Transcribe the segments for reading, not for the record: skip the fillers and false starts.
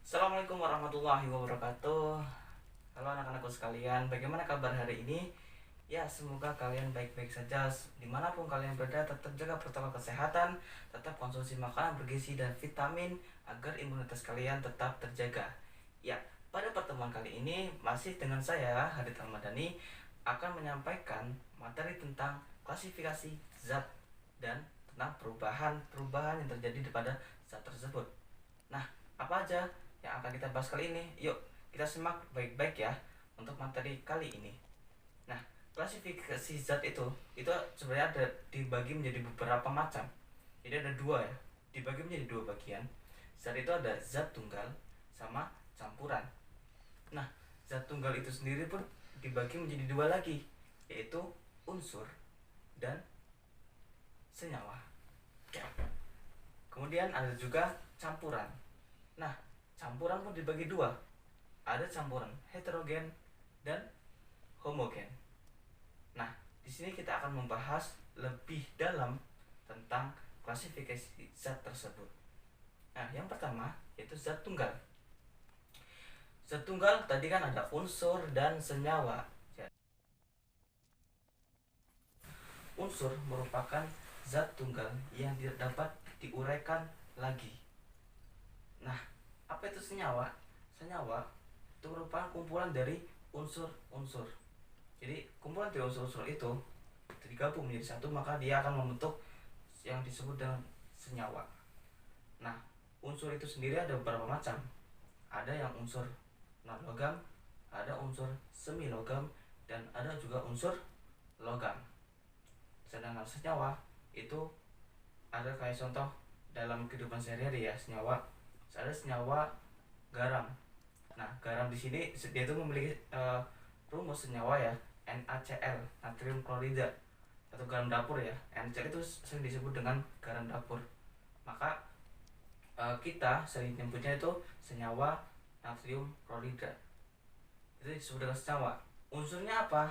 Assalamualaikum warahmatullahi wabarakatuh. Halo anak-anakku sekalian, bagaimana kabar hari ini? Ya, semoga kalian baik-baik saja. Dimanapun kalian berada, tetap jaga protokol kesehatan, tetap konsumsi makanan bergizi dan vitamin agar imunitas kalian tetap terjaga. Ya, pada pertemuan kali ini masih dengan saya, Hadit Almadani, akan menyampaikan materi tentang klasifikasi zat dan tentang perubahan yang terjadi pada zat tersebut. Nah, apa aja yang akan kita bahas kali ini? Yuk, kita simak baik-baik ya untuk materi kali ini. Nah, klasifikasi zat itu sebenarnya ada dibagi menjadi beberapa macam. Jadi ada dua ya, dibagi menjadi dua bagian. Zat itu ada zat tunggal sama campuran. Nah, zat tunggal itu sendiri pun dibagi menjadi dua lagi, yaitu unsur dan senyawa. Ya. Kemudian ada juga campuran. Nah, campuran pun dibagi dua. Ada campuran heterogen dan homogen. Nah, di sini kita akan membahas lebih dalam tentang klasifikasi zat tersebut. Nah, yang pertama yaitu zat tunggal. Zat tunggal tadi kan ada unsur dan senyawa. Unsur merupakan zat tunggal yang tidak dapat diuraikan lagi. Nah, apa itu senyawa? Senyawa itu merupakan kumpulan dari unsur-unsur. Jadi kumpulan dari unsur-unsur itu digabung menjadi satu, maka dia akan membentuk yang disebut dengan senyawa. Nah, unsur itu sendiri ada beberapa macam. Ada yang unsur non logam, ada unsur semi logam, dan ada juga unsur logam. Sedangkan senyawa itu ada kayak contoh dalam kehidupan sehari-hari ya, senyawa. Ada senyawa garam. Nah, garam di sini dia itu memiliki rumus senyawa ya, NaCl, natrium klorida, atau garam dapur ya. NaCl itu sering disebut dengan garam dapur. Maka kita sering menyebutnya itu senyawa natrium klorida. Itu disebut dengan senyawa. Unsurnya apa?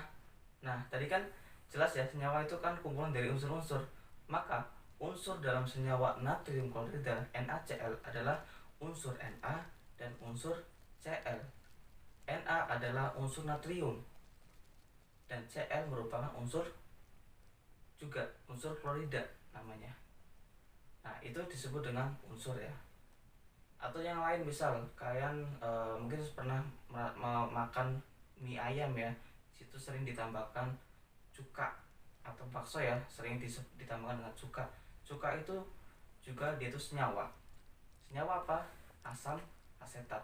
Nah, tadi kan jelas ya, senyawa itu kan kumpulan dari unsur-unsur. Maka unsur dalam senyawa natrium klorida NaCl adalah unsur Na dan unsur Cl. Na adalah unsur natrium dan Cl merupakan unsur juga unsur klorida namanya. Nah, itu disebut dengan unsur ya. Atau yang lain misal kalian mungkin pernah makan mie ayam ya, situ sering ditambahkan cuka atau bakso ya, sering ditambahkan dengan cuka. Cuka itu juga dia itu senyawa. Senyawa apa? Asam asetat.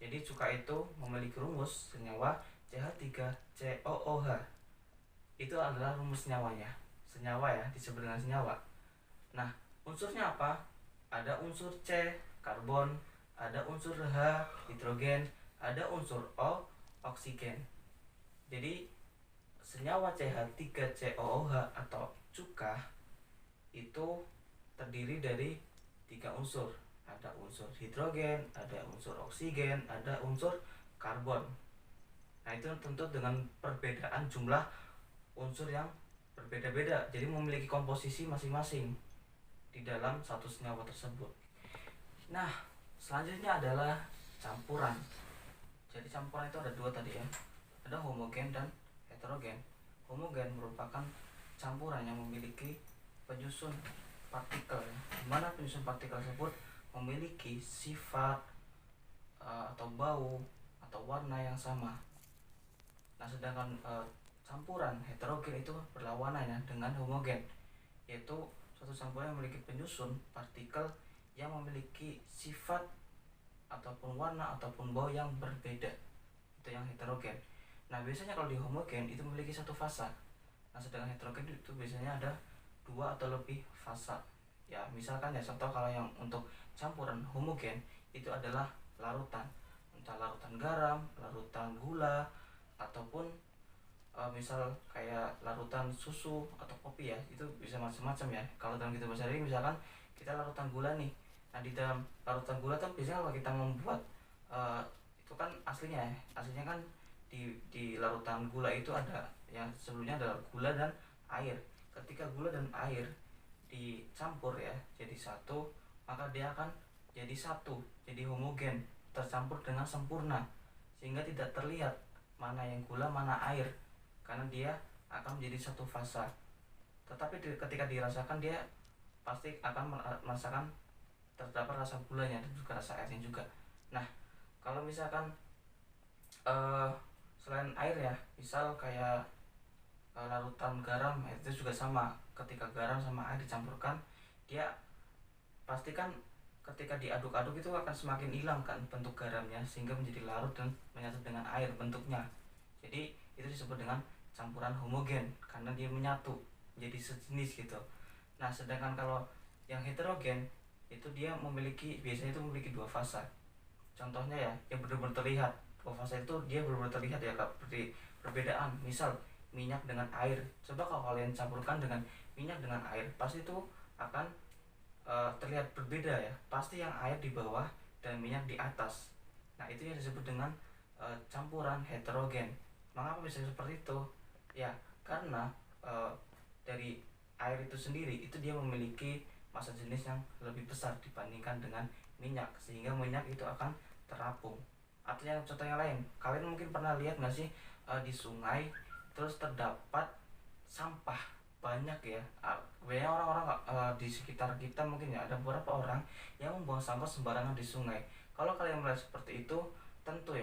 Jadi cuka itu memiliki rumus senyawa CH3COOH. Itu adalah rumus senyawanya. Senyawa ya, disebut dengan senyawa. Nah, unsurnya apa? Ada unsur C, karbon, ada unsur H, hidrogen, ada unsur O, oksigen. Jadi senyawa CH3COOH atau cuka itu terdiri dari 3 unsur. Ada unsur hidrogen, ada unsur oksigen, ada unsur karbon. Nah, itu tentu dengan perbedaan jumlah unsur yang berbeda-beda, jadi memiliki komposisi masing-masing di dalam satu senyawa tersebut. Nah, selanjutnya adalah campuran. Jadi campuran itu ada dua tadi ya, ada homogen dan heterogen. Homogen merupakan campuran yang memiliki penyusun partikel, di mana penyusun partikel tersebut memiliki sifat atau bau atau warna yang sama. Nah, sedangkan campuran heterogen itu berlawanan ya dengan homogen, yaitu suatu campuran yang memiliki penyusun partikel yang memiliki sifat ataupun warna ataupun bau yang berbeda. Itu yang heterogen. Nah, biasanya kalau di homogen itu memiliki satu fasa. Nah, sedangkan heterogen itu biasanya ada 2 atau lebih fasa. Ya, misalkan ya contoh kalau yang untuk campuran homogen itu adalah larutan. Entah larutan garam, larutan gula, ataupun misal kayak larutan susu atau kopi ya, itu bisa macam-macam ya. Kalau dalam kita bahasa ini misalkan kita larutan gula nih. Nah, di dalam larutan gula kan biasanya kalau kita membuat itu kan aslinya kan di larutan gula itu ada yang sebelumnya adalah gula dan air. Ketika gula dan air dicampur ya jadi satu, maka dia akan jadi satu, jadi homogen, tercampur dengan sempurna, sehingga tidak terlihat mana yang gula mana air, karena dia akan menjadi satu fasa. Tetapi ketika dirasakan, dia pasti akan merasakan terdapat rasa gulanya dan juga rasa airnya juga. Nah, kalau misalkan selain air ya, misal kayak larutan garam, itu juga sama. Ketika garam sama air dicampurkan, dia pastikan ketika diaduk-aduk itu akan semakin hilang kan bentuk garamnya, sehingga menjadi larut dan menyatu dengan air bentuknya. Jadi itu disebut dengan campuran homogen karena dia menyatu menjadi sejenis gitu. Nah, sedangkan kalau yang heterogen itu dia biasanya itu memiliki dua fasa. Contohnya ya, yang benar-benar terlihat dua fasa itu, dia benar-benar terlihat ya kak, seperti perbedaan. Misal minyak dengan air, coba kalau kalian campurkan dengan minyak dengan air, pasti itu akan terlihat berbeda ya. Pasti yang air di bawah dan minyak di atas. Nah, itu yang disebut dengan campuran heterogen. Mengapa bisa seperti itu? Ya, karena dari air itu sendiri itu dia memiliki massa jenis yang lebih besar dibandingkan dengan minyak, sehingga minyak itu akan terapung. Atau yang contoh yang lain, kalian mungkin pernah lihat nggak sih di sungai terus terdapat sampah banyak ya. Banyak orang-orang di sekitar kita mungkin ya, ada beberapa orang yang membuang sampah sembarangan di sungai. Kalau kalian melihat seperti itu, tentu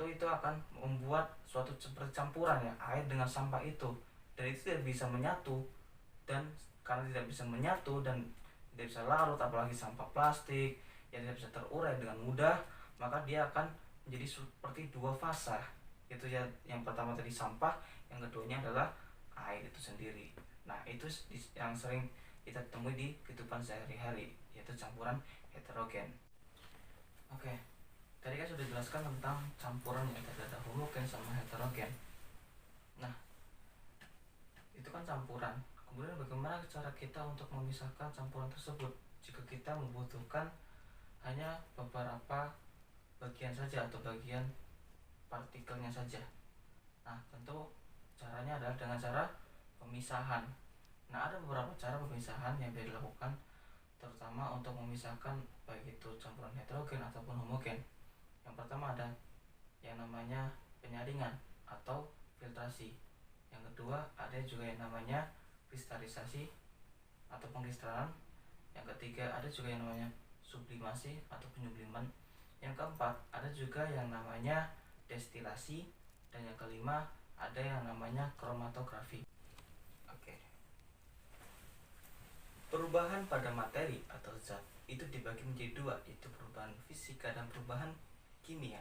itu akan membuat suatu percampuran ya, air dengan sampah itu, dan itu tidak bisa menyatu. Dan karena tidak bisa menyatu dan tidak bisa larut, apalagi sampah plastik yang tidak bisa terurai dengan mudah, maka dia akan menjadi seperti dua fasa. Itu ya, yang pertama tadi sampah, yang keduanya adalah air itu sendiri. Nah, itu yang sering kita temui di kehidupan sehari-hari, yaitu campuran heterogen. Oke, tadi kan sudah dijelaskan tentang campuran yang ada homogen sama heterogen. Nah, itu kan campuran. Kemudian bagaimana cara kita untuk memisahkan campuran tersebut jika kita membutuhkan hanya beberapa bagian saja atau bagian partikelnya saja? Nah, tentu caranya adalah dengan cara pemisahan. Nah, ada beberapa cara pemisahan yang bisa dilakukan, terutama untuk memisahkan baik itu campuran heterogen ataupun homogen. Yang pertama ada yang namanya penyaringan atau filtrasi. Yang kedua ada juga yang namanya kristelisasi atau pengkristalan. Yang ketiga ada juga yang namanya sublimasi atau penyubliman. Yang keempat ada juga yang namanya destilasi. Dan yang kelima ada yang namanya kromatografi. Oke. Perubahan pada materi atau zat itu dibagi menjadi dua, yaitu perubahan fisika dan perubahan kimia.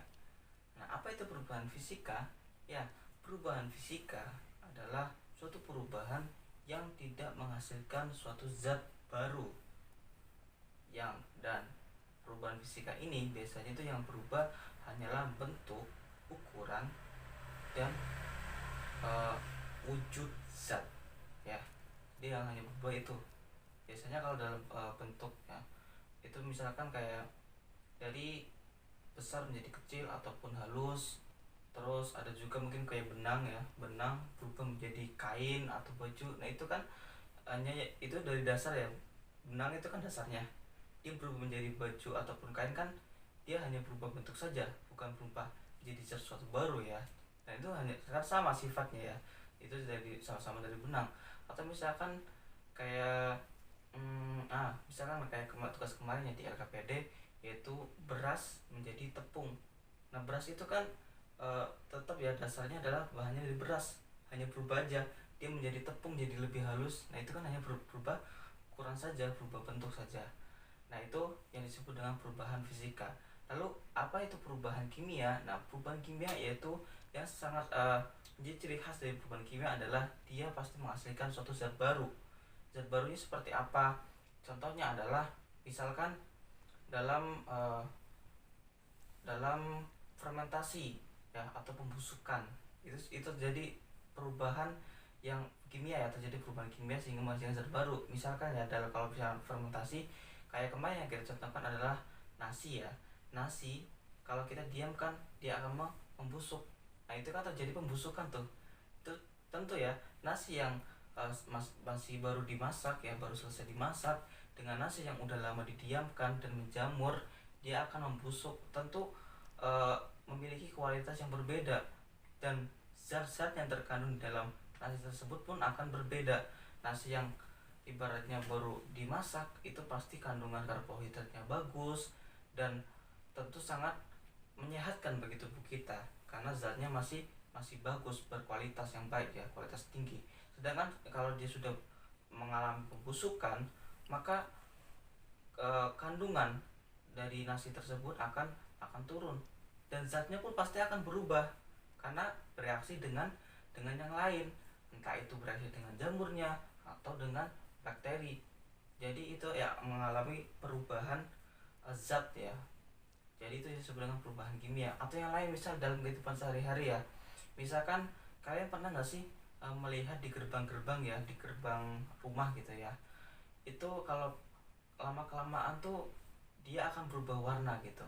Nah, apa itu perubahan fisika? Ya, perubahan fisika adalah suatu perubahan yang tidak menghasilkan suatu zat baru. Dan perubahan fisika ini biasanya itu yang berubah hanyalah bentuk, ukuran, dan wujud zat ya. Dia yang hanya berubah itu. Biasanya kalau dalam bentuk ya, itu misalkan kayak dari besar menjadi kecil ataupun halus. Terus ada juga mungkin kayak benang ya, benang berubah menjadi kain atau baju. Nah, itu kan hanya itu dari dasar ya. Benang itu kan dasarnya, dia berubah menjadi baju ataupun kain kan dia hanya berubah bentuk saja, bukan berubah jadi sesuatu baru ya. Nah, itu hanya kan sama sifatnya ya, itu dari sama-sama dari benang. Atau misalkan kayak misalkan kayak tugas kemarin yang di LKPD, yaitu beras menjadi tepung. Nah, beras itu kan tetap ya dasarnya adalah bahannya dari beras, hanya berubah aja dia menjadi tepung, jadi lebih halus. Nah, itu kan hanya berubah ukuran saja, berubah bentuk saja. Nah, itu yang disebut dengan perubahan fisika. Lalu apa itu perubahan kimia? Nah, perubahan kimia yaitu yang sangat jadi ciri khas dari perubahan kimia adalah dia pasti menghasilkan suatu zat baru. Zat barunya seperti apa? Contohnya adalah misalkan dalam fermentasi ya, atau pembusukan, itu jadi perubahan yang kimia ya, terjadi perubahan kimia sehingga menghasilkan zat baru. Misalkan ya, dalam kalau misalnya fermentasi kayak kemarin yang kita contohkan adalah nasi ya. Nasi kalau kita diamkan dia akan membusuk. Nah, itu kan terjadi pembusukan tuh. Itu tentu ya, nasi yang masih baru dimasak ya, baru selesai dimasak, dengan nasi yang udah lama didiamkan dan menjamur, dia akan membusuk. Tentu eh, memiliki kualitas yang berbeda, dan zat-zat yang terkandung dalam nasi tersebut pun akan berbeda. Nasi yang ibaratnya baru dimasak itu pasti kandungan karbohidratnya bagus dan tentu sangat menyehatkan bagi tubuh kita, karena zatnya masih masih bagus, berkualitas yang baik ya, kualitas tinggi. Sedangkan kalau dia sudah mengalami pembusukan, maka kandungan dari nasi tersebut akan turun, dan zatnya pun pasti akan berubah karena bereaksi dengan yang lain, entah itu bereaksi dengan jamurnya atau dengan bakteri. Jadi itu ya mengalami perubahan zat ya. Jadi itu disebut dengan perubahan kimia. Atau yang lain, misal dalam kehidupan sehari-hari ya, misalkan kalian pernah nggak sih melihat di gerbang-gerbang ya, di gerbang rumah gitu ya, itu kalau lama kelamaan tuh dia akan berubah warna gitu,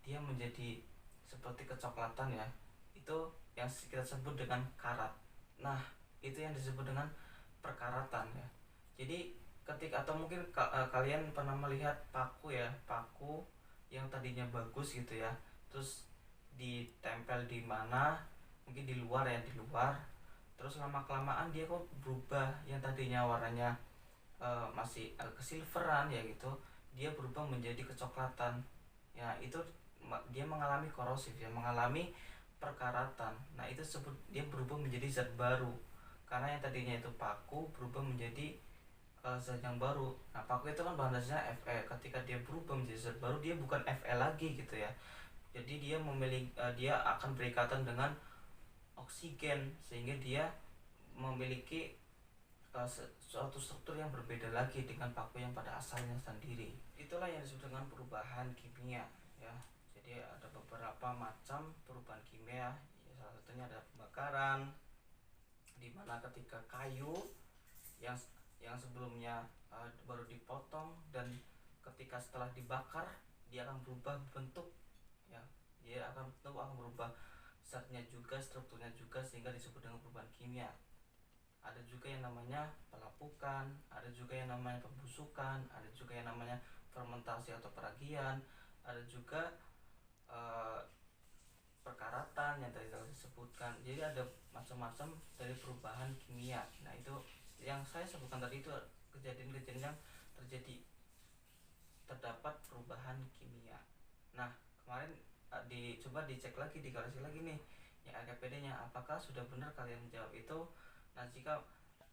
dia menjadi seperti kecoklatan ya. Itu yang kita sebut dengan karat. Nah, itu yang disebut dengan perkaratan ya. Jadi ketika, atau mungkin kalian pernah melihat paku ya, paku yang tadinya bagus gitu ya, terus ditempel di mana, mungkin di luar ya, di luar, terus lama kelamaan dia kok berubah, yang tadinya warnanya masih kesilveran ya gitu, dia berubah menjadi kecoklatan ya. Itu dia mengalami korosif ya, mengalami perkaratan. Nah itu sebut dia berubah menjadi zat baru, karena yang tadinya itu paku berubah menjadi zat yang baru. Nah paku itu kan bahan dasarnya Fe, ketika dia berubah menjadi zat baru, dia bukan Fe lagi gitu ya. Jadi dia memiliki dia akan berikatan dengan oksigen, sehingga dia memiliki suatu struktur yang berbeda lagi dengan paku yang pada asalnya sendiri. Itulah yang disebut dengan perubahan kimia ya. Jadi ada beberapa macam perubahan kimia ya, salah satunya ada pembakaran, di mana ketika kayu yang sebelumnya baru dipotong, dan ketika setelah dibakar dia akan berubah bentuk ya, dia akan berubah zatnya juga, strukturnya juga, sehingga disebut dengan perubahan kimia. Ada juga yang namanya pelapukan, ada juga yang namanya pembusukan, ada juga yang namanya fermentasi atau peragian, ada juga perkaratan yang tadi telah disebutkan. Jadi ada macam-macam dari perubahan kimia. Nah itu yang saya sebutkan tadi, itu kejadian-kejadian yang terjadi, terdapat perubahan kimia. Nah kemarin coba dicek lagi, dikoreksi lagi nih yang RKPD-nya, apakah sudah benar kalian menjawab itu. Nah jika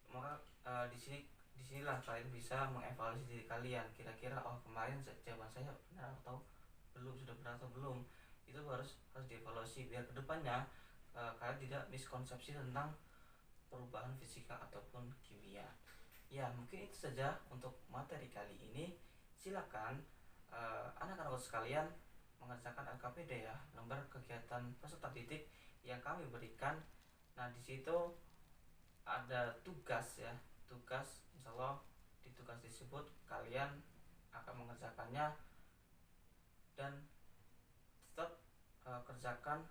maka disinilah kalian bisa mengevaluasi diri kalian, kira-kira oh kemarin jawaban saya benar atau belum, sudah benar atau belum. Itu harus dievaluasi biar kedepannya kalian tidak miskonsepsi tentang perubahan fisika ataupun kimia. Ya mungkin itu saja untuk materi kali ini. Silakan anak-anak sekalian mengerjakan LKPD ya, lembar kegiatan peserta didik yang kami berikan. Nah di situ ada tugas ya, tugas, insya Allah di tugas tersebut kalian akan mengerjakannya, dan tetap kerjakan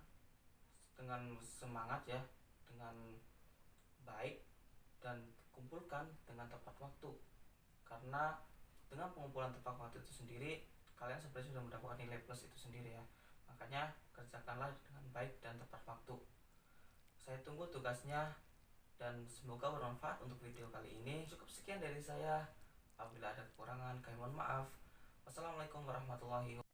dengan semangat ya, dengan baik, dan kumpulkan dengan tepat waktu, karena dengan pengumpulan tepat waktu itu sendiri kalian sebenarnya sudah mendapatkan nilai plus itu sendiri ya. Makanya kerjakanlah dengan baik dan tepat waktu. Saya tunggu tugasnya, dan semoga bermanfaat untuk video kali ini. Cukup sekian dari saya. Apabila ada kekurangan, kami mohon maaf. Wassalamualaikum warahmatullahi wabarakatuh.